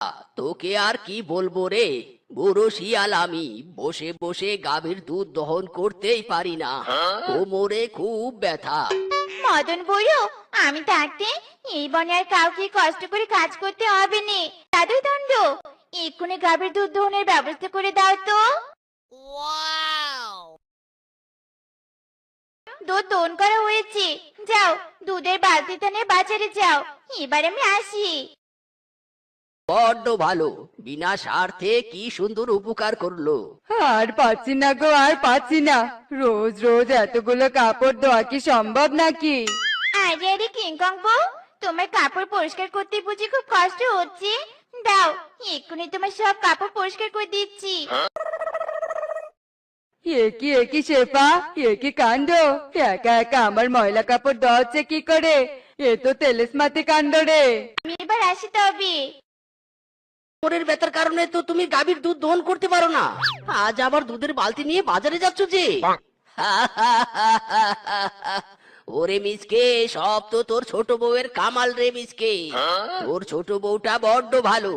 তোকে আর কি বলবো রে, বুড়ো শিয়াল আমি। বসে বসে গাভীর দুধ দহন করতেই পারি না, কোমরে খুব ব্যথা। মদন বুড়ো, আমি থাকতে এই বনে আর কাউকে কষ্ট করে কাজ করতে হবে না। দাদু দণ্ড, এক্ষুনি গাভীর দুধ দহনের ব্যবস্থা করে দাও তো। দুধ দহন করা হয়েছে, যাও দুধের বালতিটা নিয়ে বাজারে যাও। এবার আমি আসি। বড্ড ভালো, বিনা স্বার্থে কি সুন্দর উপকার করলো। আর পাচ্ছি না গো, আর পাচ্ছি না। রোজ রোজ এতগুলো কাপড় ধোয়া কি সম্ভব নাকি? আরে আরে কিংকং বউ, তোমার কাপড় পরিষ্কার করতে বুঝি খুব কষ্ট হচ্ছে? দাও, এক্ষুনি তোমার সব কাপড় পরিষ্কার করে দিচ্ছি। এ কি শেফা, এ কি কাণ্ড! একা একা আমার ময়লা কাপড় ধোয়া হচ্ছে কি করে? এ তো তেলেসমাতি কাণ্ড রে। আমি এবার আসি তবে। কোমরের ব্যথার কারণে তো তুমি গাভীর দুধ দহন করতে পারো না, আজ আবার দুধের বালতি নিয়ে বাজারে যাচ্ছ যে? ওরে মিসকে, সব তো তোর ছোট বউয়ের কামাল রে মিসকে। তোর ছোট বউটা বড্ড ভালো।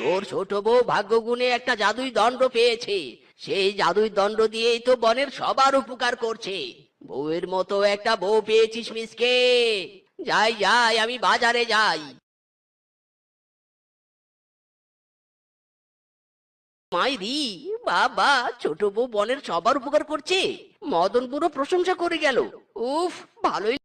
তোর ছোট বউ ভাগ্যগুণে একটা জাদুই দণ্ড পেয়েছে, সেই জাদুই দণ্ড দিয়েই তো বনের সবার উপকার করছে। বউয়ের মতো একটা বউ পেয়েছিস মিসকে। যাই যাই, আমি বাজারে যাই। মাইরি, বাবা, ছোট বউ বনের সবার উপকার করছে। মদন পুরো প্রশংসা করে গেল। উফ, ভালোই